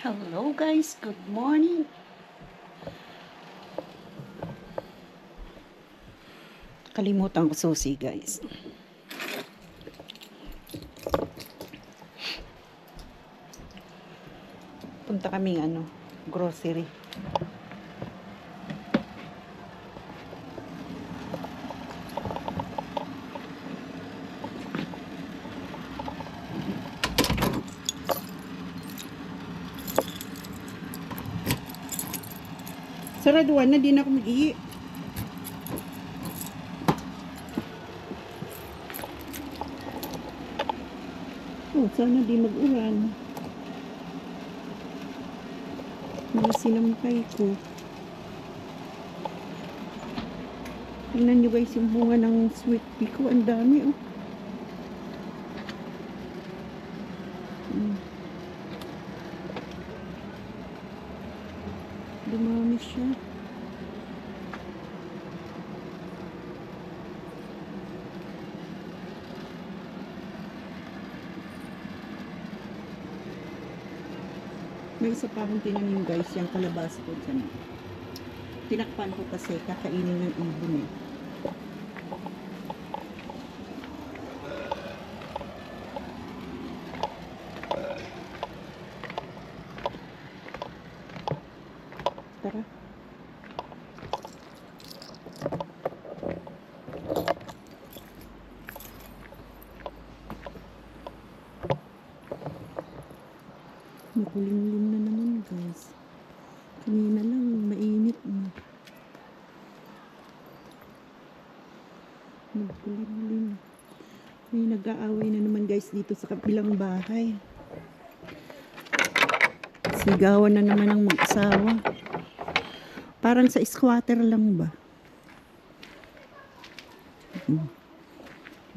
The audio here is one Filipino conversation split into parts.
Hello guys, good morning. Kalimutan ko susi guys. Punta kaming grocery. Saraduan na din ako mag-ihi. Oh, sana di mag-uran. Mga sinampay ko. Tingnan nyo guys yung bunga ng sweet pea ko. Ang dami oh. Dumami siya. May isa pa akong tinanim guys, yung kalabasa ko dyan. Tinakpan ko kasi kakainin ng ibon eh. Tara. Makulimlim na naman guys. Kanina lang mainit na. Makulimlim. May nag-aaway na naman guys dito sa kabilang bahay. Sigawan na naman ang mag-asawa. Parang sa squatter lang ba?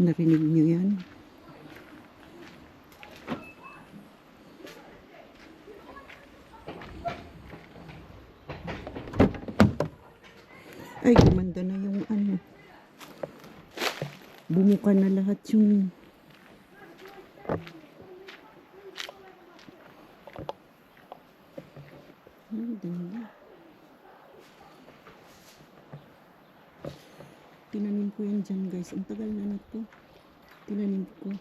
Narinig nyo yan? Ay, gumanda na yung bumuka na lahat yung ganda. Tinanim ko yan dyan guys. Ang tagal na nito. Tinanim ko.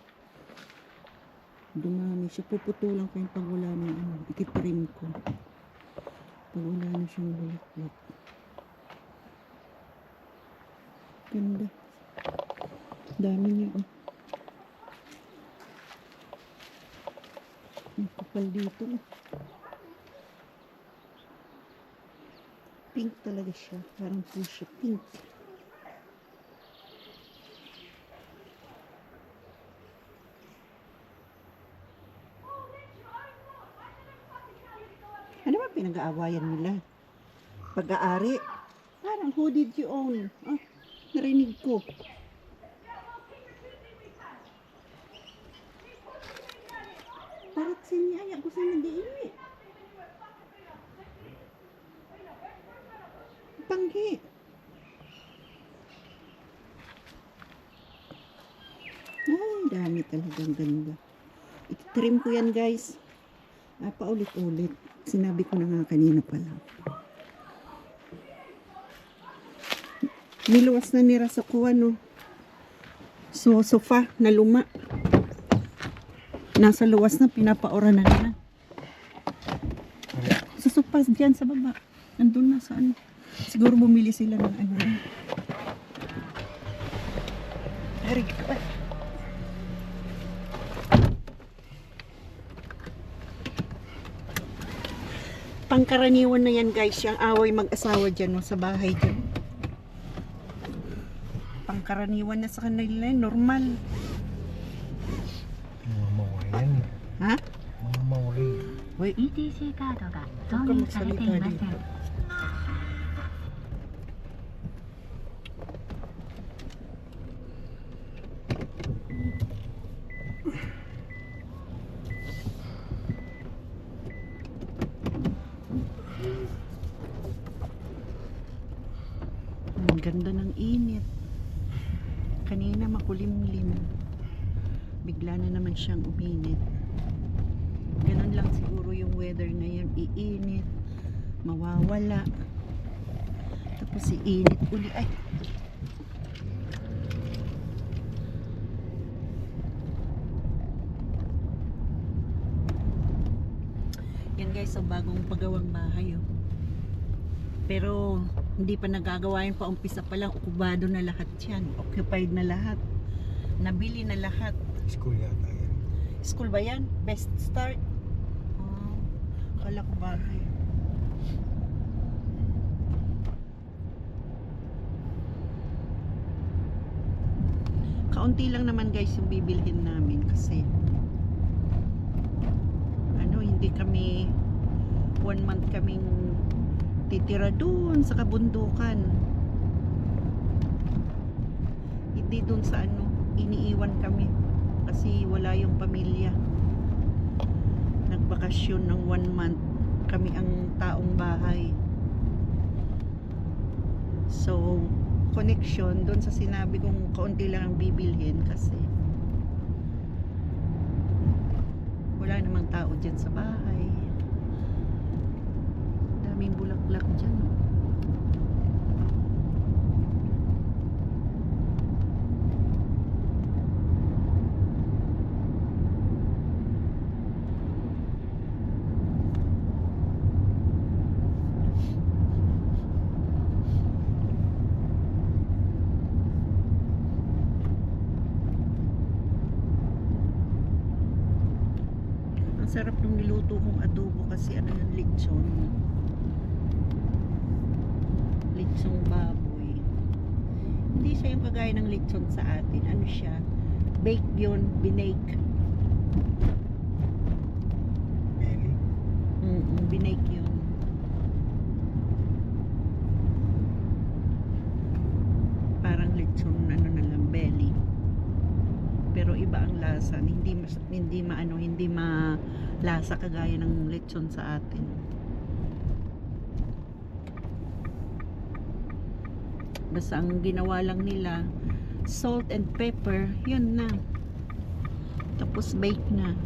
Dumami siya. Puputulan ko yung pag wala na ititrim ko. Pag wala na siyang bulak-bulak. Ganda. Dami niya oh. Ang kapal dito oh. Pink talaga siya. Parang fuchsia pink. Ano ba pinag-aawayan nila? Pag-aari? Parang who did you own? Ah, narinig ko. Parat sinyaya ko sa nag-iimi. Panghi. Ay, dami talagang ganda. Ititrim ko yan guys. Paulit-ulit. Sinabi ko na nga kanina pa lang. Niluwas na nira sa kuwan no. So, sofa na luma. Nasa luwas na, pinapaora na nila. Sa sofa dyan sa baba. Nandun na sa Siguro bumili sila ng Hari ka. Pangkaraniwan na yan guys, yung away mag-asawa dyan no, sa bahay dyan. Pangkaraniwan na sa kanila, normal. Mga mawari yan. Ha? Mga mawari. Wait, ETC カードがhuwag ka 挿入されてい magsalita ません dito. Ang ganda ng init. Kanina makulimlim. Bigla na naman siyang uminit. Ganun lang siguro yung weather ngayon. Iinit, mawawala. Tapos iinit uli. Ay! Yan guys, so bagong pagawang bahay oh. Pero hindi pa nagagawa yun pa, umpisa pa lang, okupado na lahat yan. Occupied na lahat. Nabili na lahat. School yata yan. School ba yan? Best start? Kala ko bahay. Kaunti lang naman guys yung bibilhin namin kasi hindi kami 1 month kaming titira doon sa kabundukan, hindi doon sa iniiwan kami kasi wala yung pamilya. Nagbakasyon ng 1 month kami ang taong bahay, so connection doon sa sinabi kong kaunti lang ang bibilhin kasi wala namang tao dyan sa bahay. Daming bulaklak dyan. Ang sarap nung niluto kong adobo kasi yung lechong baboy. Hindi siya yung kagaya ng lechon sa atin. Ano siya? Baked yun, binake. Belly. Binake yun. Parang lechon na lang, belly. Pero iba ang lasa, hindi malasa kagaya ng lechon sa atin. Basta ang ginawa lang nila salt and pepper, yun na, tapos bake na.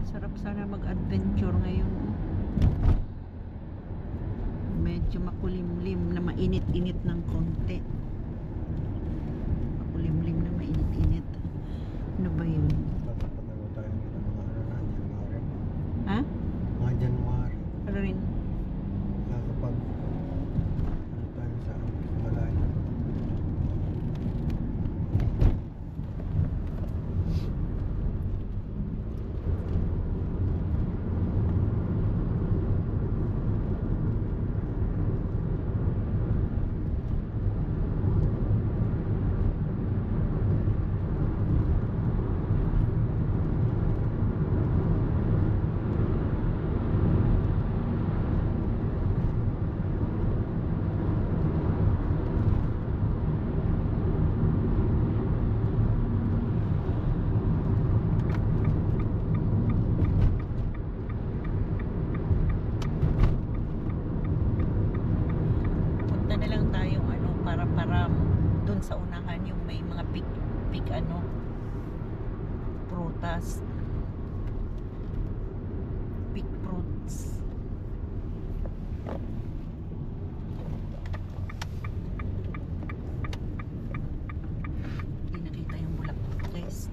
Sarap sana mag-adventure ngayon. Medyo makulimlim na mainit-init ng konti. Makulimlim na mainit-init. Ano ba yun? Papapagawa tayo ng mga January. Ha? Mga January. Ano rin? Kakapag tayo sa malayo. Na lang tayong para doon sa unahan yung may mga pick prutas, pick fruits. Hindi nakita yung bulaklak guys.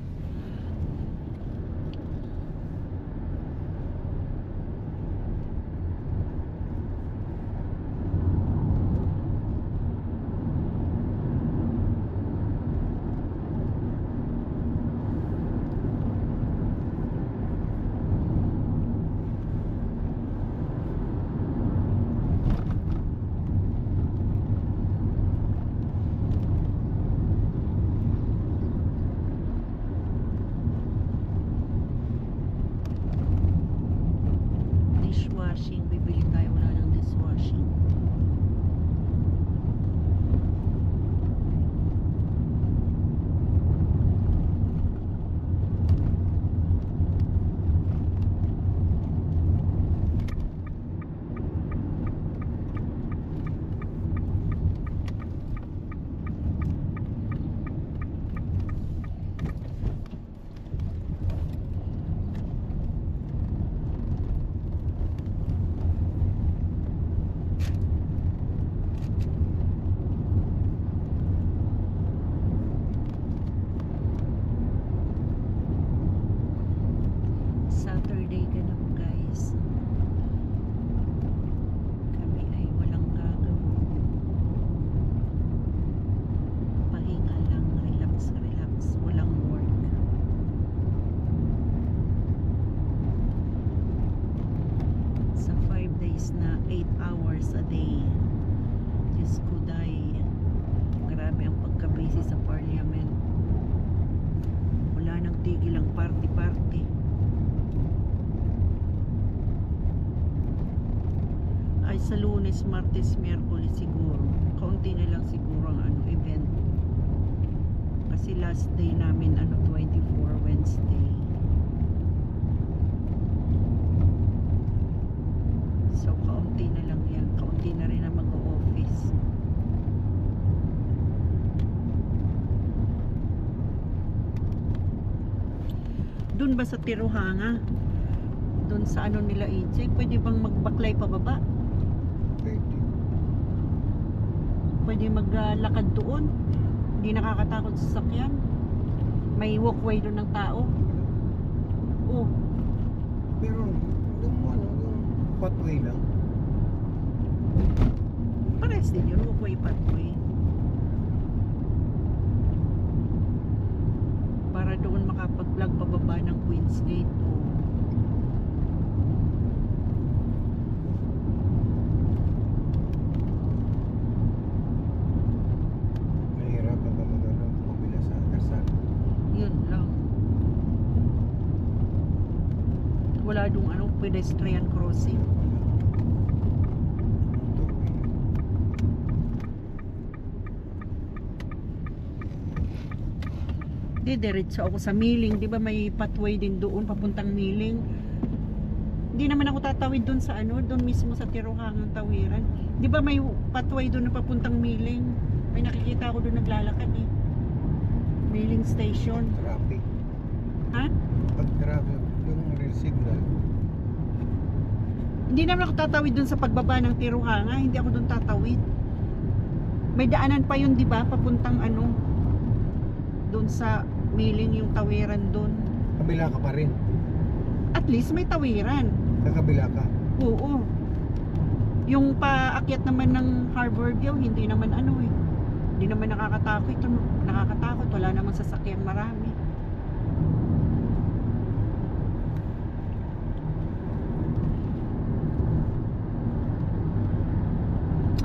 Dishwashing, bibili tayo, wala ng dishwashing. 8 hours a day. Diyos ko, day. Grabe ang pagka-busy sa parliament. Wala nang tigil ang party-party. Ay sa Lunes, Martes, Miyerkules siguro. Kaunti na lang siguro ang event. Kasi last day namin 24 Wednesday. So kaunti na lang yan. Kaunti na rin na mag-o-office. Doon ba sa Tiruhanga? Doon sa nila EJ, pwede bang magbaklay pababa? Pwede maglakad doon. Hindi nakakatakot sa sakyan. May walkway doon ng tao. Oh, Pero yung pathway lang. pares din yun. Walkway, pathway. Para doon makapag-vlog pababa ng Queen's Gate. Oh. Nahihirapan ka mabila sa kalsada. Yun lang. Wala doon pedestrian crossing. Diretso ako sa Miling, 'di ba may pathway din doon papuntang Miling. Hindi naman ako tatawid doon sa doon mismo sa Tiruhangang Tawiran. 'Di ba may pathway doon na papuntang Miling? May nakikita ako doon naglalakad eh. Miling Station. Traffic. Ha? Pag traffic, yung real signal. Hindi naman ako tatawid doon sa pagbaba ng Tiruhanga, hindi ako doon tatawid. May daanan pa yun, 'di ba? Papuntang doon sa Miling yung tawiran doon. Kabila ka pa rin. At least may tawiran. Kakabila ka. Oo. Yung paakyat naman ng Harvard View, hindi naman hindi naman nakakatakot. Wala namang sasakyang marami.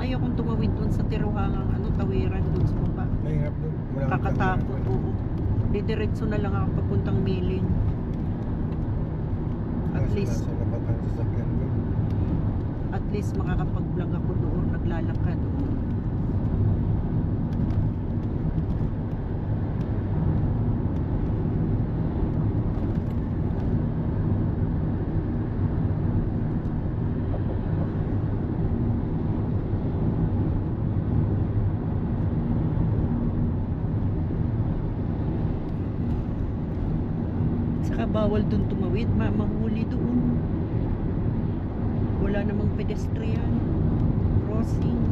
Ayokong tumawid doon sa Tiruhangang tawiran doon sa baba. Mahirap doon. Kakatakot, oo. Didiretso na lang ako papuntang Miling. At least makakapag-vlog ako doon, naglalakad. Saka bawal doon tumawid, mahuli doon. Wala namang pedestrian crossing.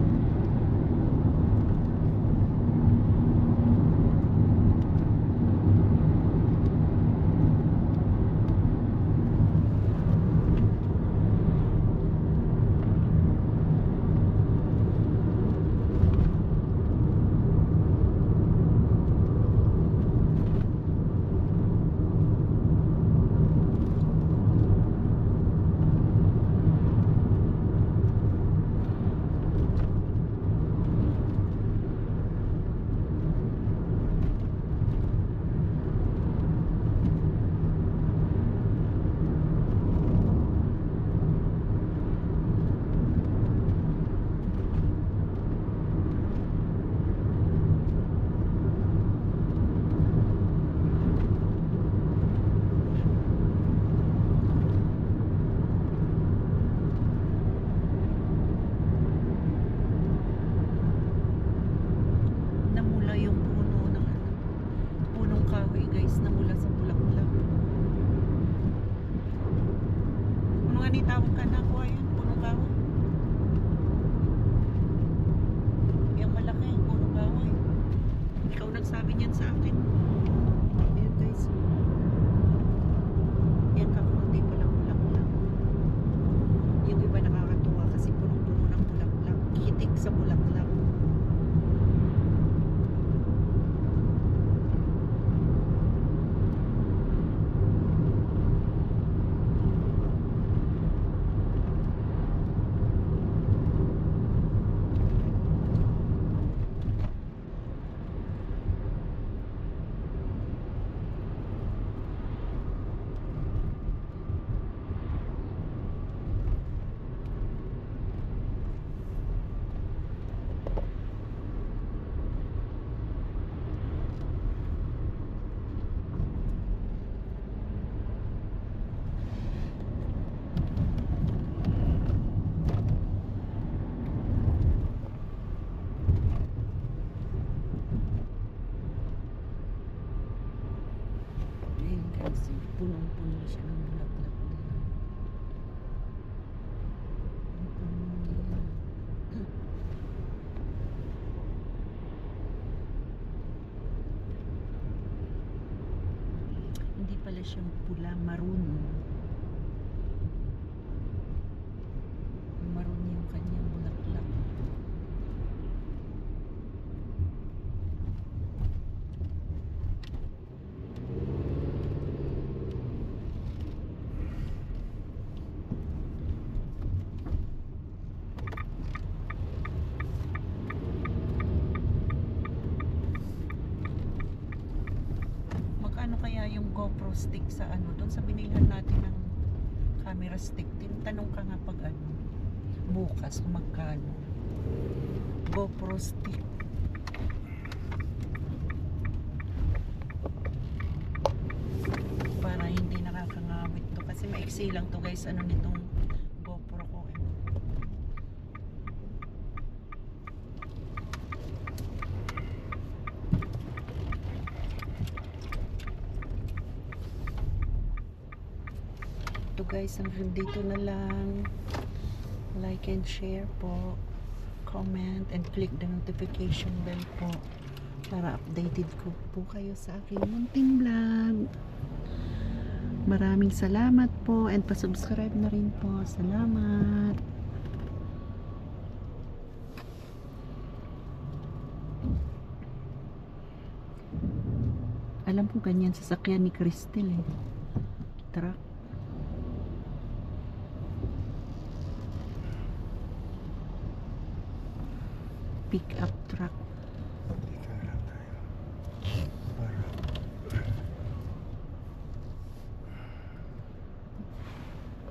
tawag ka na ko ayun, punong kahoy. Yung malaki, punong kahoy. Ikaw nagsabi niyan sa akin. Ayan guys. Yan kakunti pa lang bulaklak. Yung iba nakakatuwa kasi punong-puno ng bulaklak. Kitik sa bulaklak. siyang pula, maroon. Maroon yung kanyang bulaklak. Magkano kaya yung GoPro stick sa ano, doon sa binilhan natin ng camera stick? Tanong ka nga pag ano, bukas kung magkano. GoPro stick. Para hindi nakakangawit to. Kasi maiksi lang to guys, ano nitong GoPro ko eh. Ito guys, hanggang dito na lang. Like and share po. Comment and click the notification bell po para updated ko po kayo sa aking munting vlog. Maraming salamat po and pa-subscribe na rin po. Salamat. Alam ko ganyan sasakyan ni Cristel eh. Truck. Pick up truck. Dito na lang tayo. Para.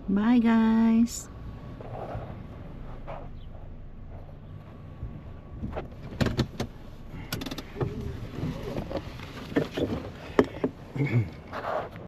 Bye guys.